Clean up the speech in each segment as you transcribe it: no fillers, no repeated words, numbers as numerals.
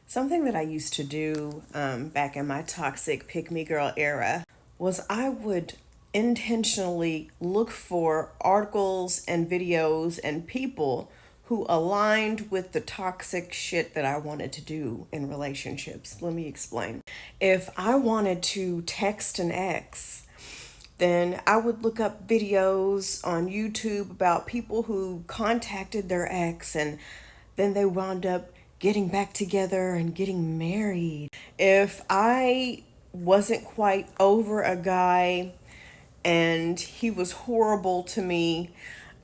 Something that I used to do back in my toxic pick me girl era was I would intentionally look for articles and videos and people who aligned with the toxic shit that I wanted to do in relationships. Let me explain. If I wanted to text an ex, then I would look up videos on YouTube about people who contacted their ex and then they wound up getting back together and getting married. If I wasn't quite over a guy and he was horrible to me,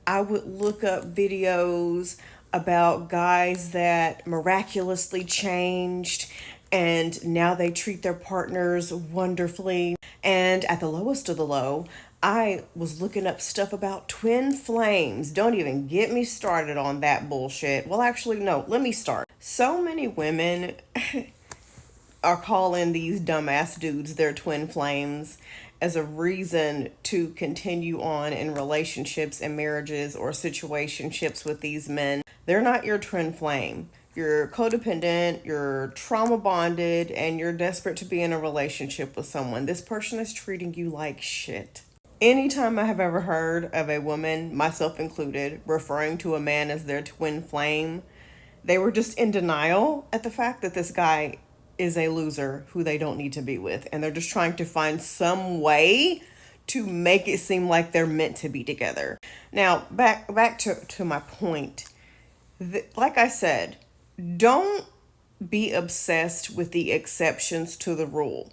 I would look up videos about guys that miraculously changed and now they treat their partners wonderfully. And at the lowest of the low, I was looking up stuff about twin flames. Don't even get me started on that bullshit. Well, actually, no, let me start. So many women are calling these dumbass dudes their twin flames as a reason to continue on in relationships and marriages or situationships with these men. They're not your twin flame. You're codependent, you're trauma bonded, and you're desperate to be in a relationship with someone. This person is treating you like shit. Anytime I have ever heard of a woman, myself included, referring to a man as their twin flame, they were just in denial at the fact that this guy is a loser who they don't need to be with. And they're just trying to find some way to make it seem like they're meant to be together. Now, back to my point. Like I said, don't be obsessed with the exceptions to the rule.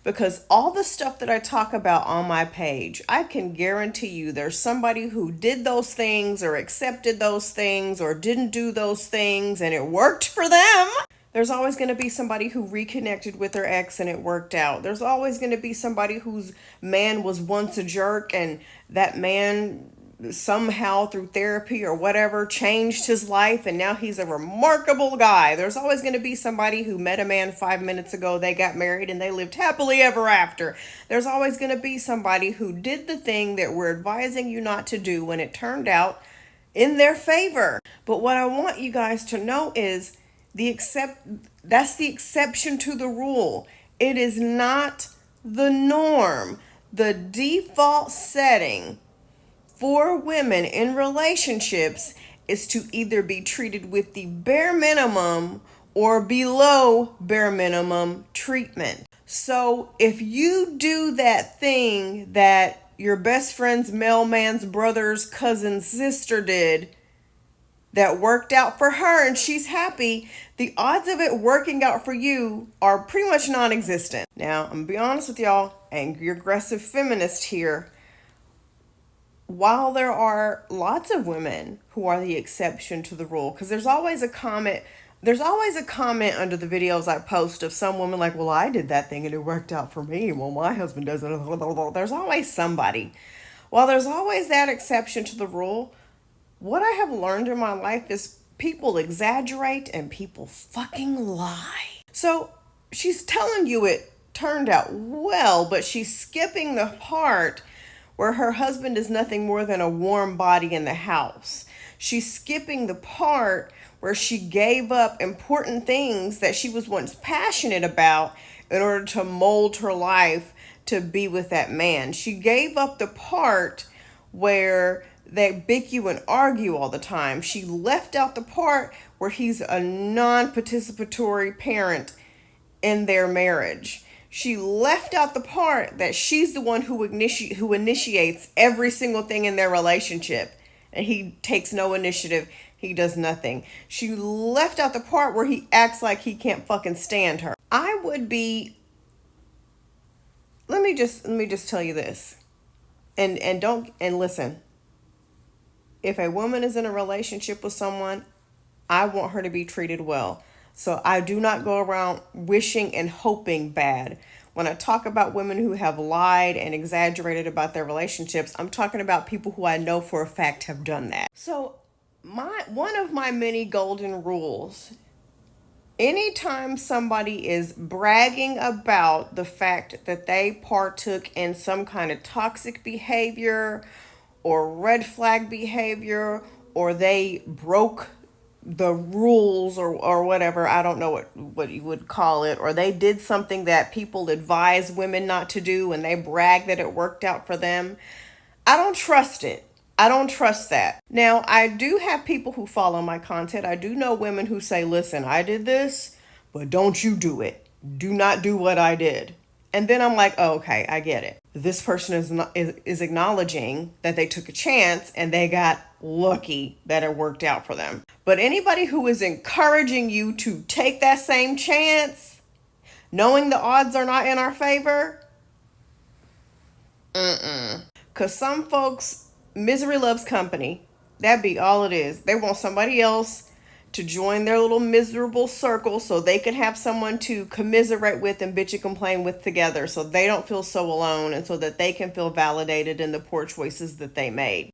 Because all the stuff that I talk about on my page, I can guarantee you there's somebody who did those things or accepted those things or didn't do those things and it worked for them. There's always going to be somebody who reconnected with their ex and it worked out. There's always going to be somebody whose man was once a jerk and that man somehow through therapy or whatever changed his life and now he's a remarkable guy. There's always going to be somebody who met a man 5 minutes ago, they got married and they lived happily ever after. There's always going to be somebody who did the thing that we're advising you not to do when it turned out in their favor. But what I want you guys to know is that's the exception to the rule. It is not the norm. The default setting for women in relationships is to either be treated with the bare minimum or below bare minimum treatment. So if you do that thing that your best friend's mailman's brother's cousin's sister did that worked out for her and she's happy, the odds of it working out for you are pretty much non-existent. Now, I'm gonna be honest with y'all, angry aggressive feminist here. While there are lots of women who are the exception to the rule, because there's always a comment under the videos I post of some woman like, well, I did that thing and it worked out for me. Well, my husband doesn't. There's always somebody. While there's always that exception to the rule, what I have learned in my life is people exaggerate and people fucking lie. So she's telling you it turned out well, but she's skipping the part where her husband is nothing more than a warm body in the house. She's skipping the part where she gave up important things that she was once passionate about in order to mold her life to be with that man. She gave up the part where they bicker and argue all the time. She left out the part where he's a non-participatory parent in their marriage. She left out the part that she's the one who initiates every single thing in their relationship. And he takes no initiative. He does nothing. She left out the part where he acts like he can't fucking stand her. I would be... Let me just tell you this. And listen. If a woman is in a relationship with someone, I want her to be treated well. So I do not go around wishing and hoping bad. When I talk about women who have lied and exaggerated about their relationships, I'm talking about people who I know for a fact have done that. So one of my many golden rules, anytime somebody is bragging about the fact that they partook in some kind of toxic behavior or red flag behavior, or they broke the rules or whatever, I don't know what you would call it, or they did something that people advise women not to do and they brag that it worked out for them. I don't trust it. I don't trust that. Now, I do have people who follow my content. I do know women who say, listen, I did this, but don't you do it. Do not do what I did. And then I'm like, oh, okay, I get it. This person is acknowledging that they took a chance and they got lucky that it worked out for them. But anybody who is encouraging you to take that same chance, knowing the odds are not in our favor, because some folks, misery loves company. That be all it is. They want somebody else to join their little miserable circle so they can have someone to commiserate with and bitch and complain with together so they don't feel so alone and so that they can feel validated in the poor choices that they made.